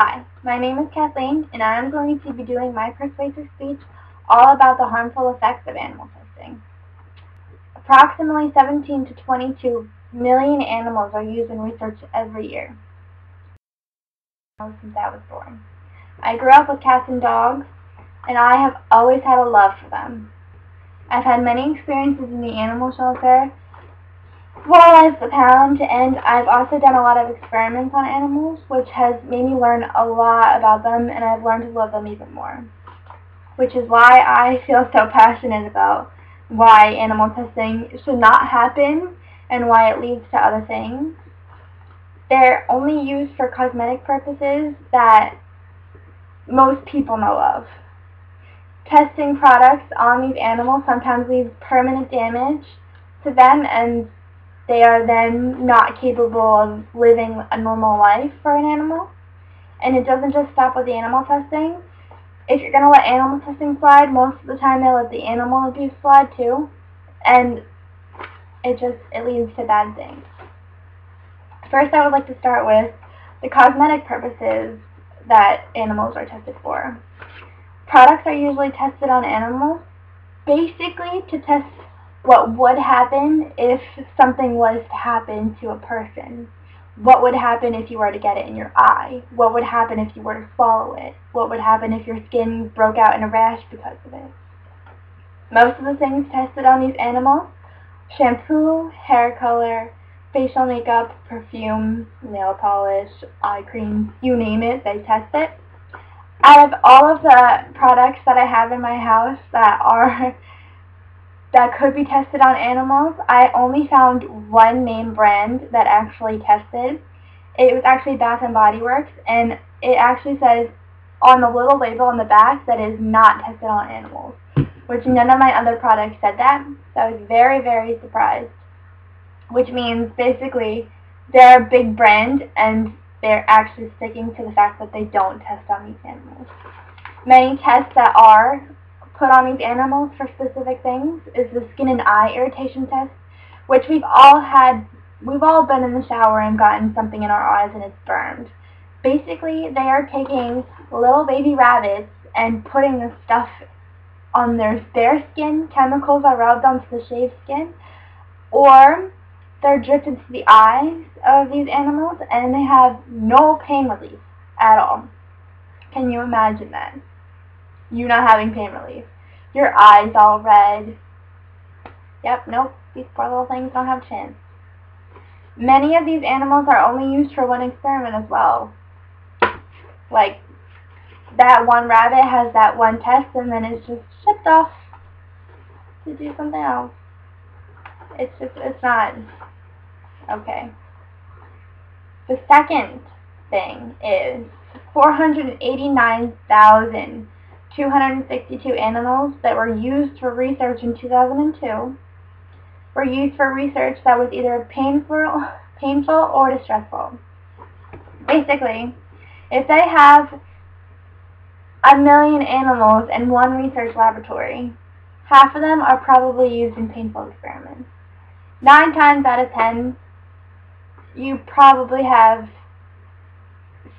Hi, my name is Kathleen, and I am going to be doing my persuasive speech all about the harmful effects of animal testing. Approximately 17 to 22 million animals are used in research every year since I was born. I grew up with cats and dogs, and I have always had a love for them. I've had many experiences in the animal shelter while as a pound, and I've also done a lot of experiments on animals, which has made me learn a lot about them, and I've learned to love them even more. Which is why I feel so passionate about why animal testing should not happen and why it leads to other things. They're only used for cosmetic purposes that most people know of. Testing products on these animals sometimes leaves permanent damage to them, and they are then not capable of living a normal life for an animal. And it doesn't just stop with the animal testing. If you're going to let animal testing slide, most of the time they let the animal abuse slide too. And it leads to bad things. First, I would like to start with the cosmetic purposes that animals are tested for. Products are usually tested on animals basically to test what would happen if something was to happen to a person. What would happen if you were to get it in your eye? What would happen if you were to swallow it? What would happen if your skin broke out in a rash because of it? Most of the things tested on these animals: shampoo, hair color, facial makeup, perfume, nail polish, eye cream, you name it, they test it. Out of all of the products that I have in my house that could be tested on animals, I only found one name brand that actually tested. It was actually Bath & Body Works, and it actually says on the little label on the back that it is not tested on animals, which none of my other products said that, so I was very, very surprised. Which means basically they're a big brand and they're actually sticking to the fact that they don't test on these animals. Many tests that are put on these animals for specific things is the skin and eye irritation test, which we've all been in the shower and gotten something in our eyes and it's burned. Basically, they are taking little baby rabbits and putting the stuff on their skin, chemicals are rubbed onto the shaved skin, or they're dripped into the eyes of these animals and they have no pain relief at all. Can you imagine that? You not having pain relief. Your eyes all red. Yep, nope, these poor little things don't have a chance. Many of these animals are only used for one experiment as well. Like, that one rabbit has that one test and then it's just shipped off to do something else. It's not okay. The second thing is 489,262 animals that were used for research in 2002 were used for research that was either painful or distressful. Basically, if they have 1 million animals in one research laboratory, half of them are probably used in painful experiments. 9 times out of 10, you probably have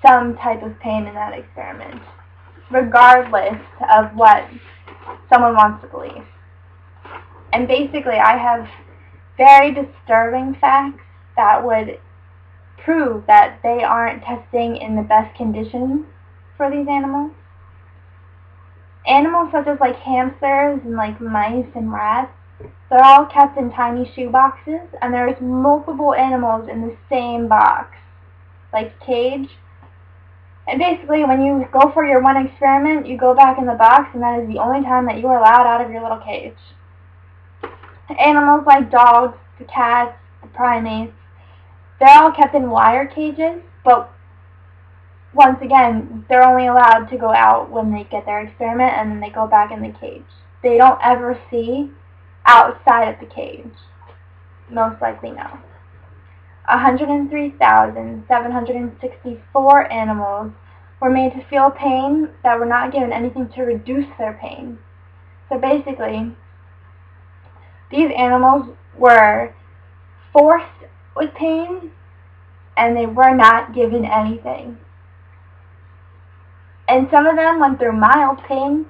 some type of pain in that experiment, regardless of what someone wants to believe. And basically, I have very disturbing facts that would prove that they aren't testing in the best conditions for these animals. Animals such as like hamsters and like mice and rats, they're all kept in tiny shoe boxes, and there's multiple animals in the same box, like cage. And basically, when you go for your one experiment, you go back in the box, and that is the only time that you are allowed out of your little cage. Animals like dogs, the cats, the primates, they're all kept in wire cages, but once again, they're only allowed to go out when they get their experiment, and then they go back in the cage. They don't ever see outside of the cage. Most likely no. 103,764 animals were made to feel pain that were not given anything to reduce their pain. So basically, these animals were forced with pain and they were not given anything. And some of them went through mild pain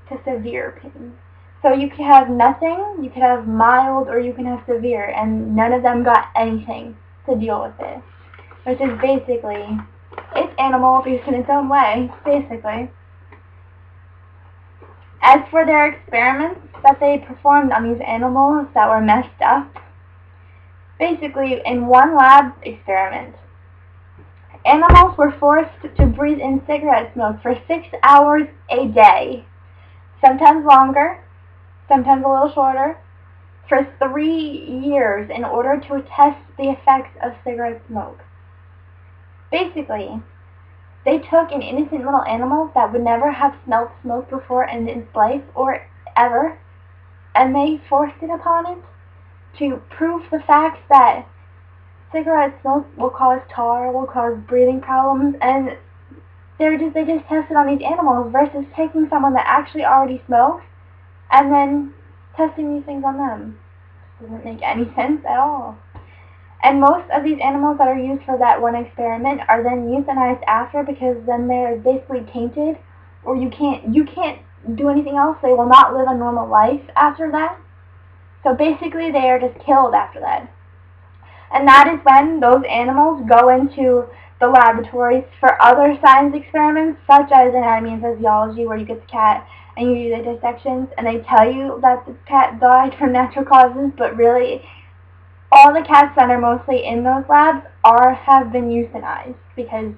to severe pain. So you could have nothing, you could have mild, or you can have severe, and none of them got anything to deal with it. Which is basically, it's animal abuse in its own way, basically. As for their experiments that they performed on these animals that were messed up, basically in one lab experiment, animals were forced to breathe in cigarette smoke for 6 hours a day, sometimes longer, sometimes a little shorter, for 3 years in order to test the effects of cigarette smoke. Basically, they took an innocent little animal that would never have smelled smoke before in its life or ever, and they forced it upon it to prove the facts that cigarette smoke will cause tar, will cause breathing problems, and they just tested on these animals versus taking someone that actually already smokes and then testing these things on them. Doesn't make any sense at all. And most of these animals that are used for that one experiment are then euthanized after, because then they're basically tainted, or you can't do anything else. They will not live a normal life after that. So basically they are just killed after that. And that is when those animals go into the laboratories for other science experiments, such as anatomy and physiology, where you get the cat and you do the dissections, and they tell you that the cat died from natural causes, but really all the cats that are mostly in those labs have been euthanized, because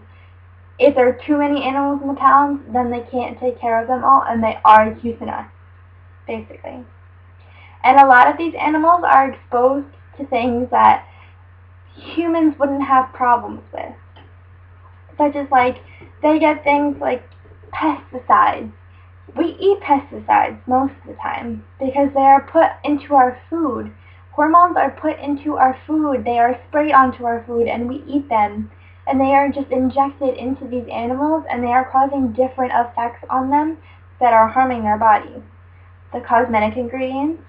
if there are too many animals in the pound, then they can't take care of them all, and they are euthanized, basically. And a lot of these animals are exposed to things that humans wouldn't have problems with, such as, like, they get things like pesticides. We eat pesticides most of the time because they are put into our food. Hormones are put into our food, they are sprayed onto our food, and we eat them. And they are just injected into these animals, and they are causing different effects on them that are harming their body. The cosmetic ingredients,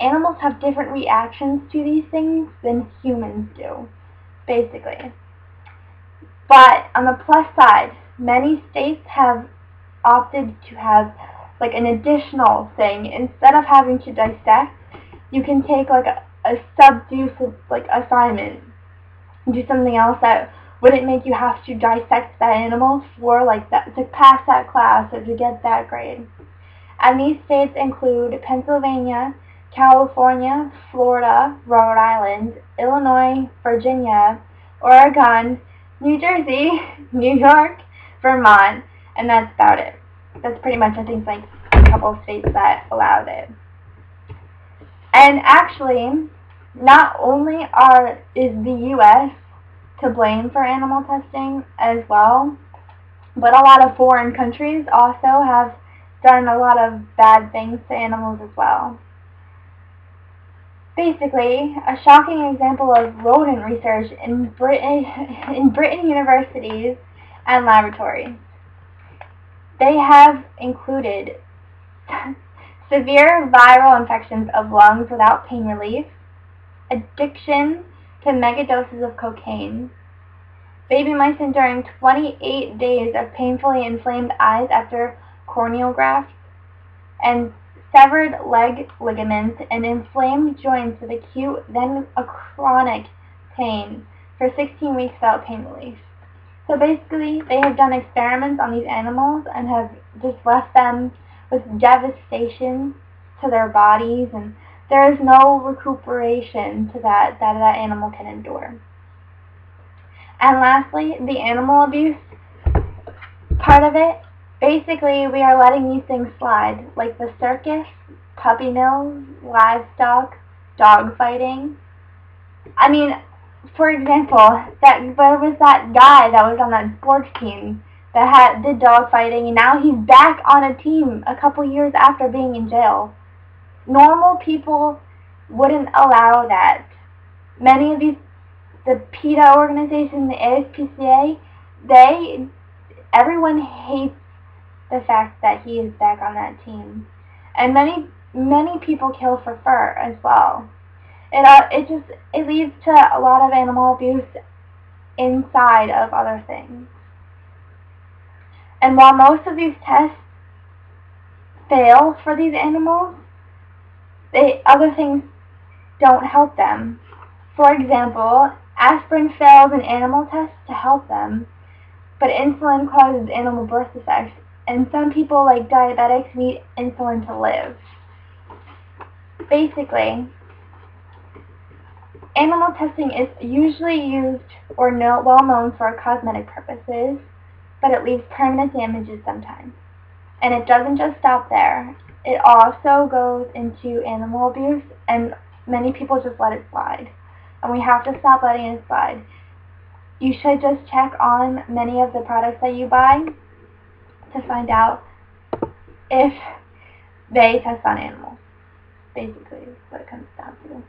animals have different reactions to these things than humans do, basically. But on the plus side, many states have opted to have like an additional thing. Instead of having to dissect, you can take like a subduce like assignment and do something else that wouldn't make you have to dissect that animal for like that, to pass that class or to get that grade. And these states include Pennsylvania, California, Florida, Rhode Island, Illinois, Virginia, Oregon, New Jersey, New York, Vermont, and that's about it. That's pretty much, I think, like a couple of states that allowed it. And actually, not only is the U.S. to blame for animal testing as well, but a lot of foreign countries also have done a lot of bad things to animals as well. Basically, a shocking example of rodent research in Britain universities and laboratories. They have included severe viral infections of lungs without pain relief, addiction to megadoses of cocaine, baby mice enduring 28 days of painfully inflamed eyes after corneal grafts, and severed leg ligaments and inflamed joints with acute, then a chronic pain for 16 weeks without pain relief. So basically, they have done experiments on these animals and have just left them with devastation to their bodies, and there is no recuperation to that animal can endure. And lastly, the animal abuse part of it. Basically, we are letting these things slide, like the circus, puppy mills, livestock, dog fighting. I mean, for example, there was that guy that was on that sports team that did dog fighting, and now he's back on a team a couple years after being in jail. Normal people wouldn't allow that. Many of the PETA organization, the ASPCA, everyone hates the fact that he is back on that team. And many people kill for fur as well. It leads to a lot of animal abuse inside of other things. And while most of these tests fail for these animals, other things don't help them. For example, aspirin fails in animal tests to help them, but insulin causes animal birth defects, and some people, like diabetics, need insulin to live. Basically, animal testing is usually used or well known for cosmetic purposes, but it leaves permanent damages sometimes. And it doesn't just stop there. It also goes into animal abuse, and many people just let it slide. And we have to stop letting it slide. You should just check on many of the products that you buy to find out if they test on animals. Basically, is what it comes down to.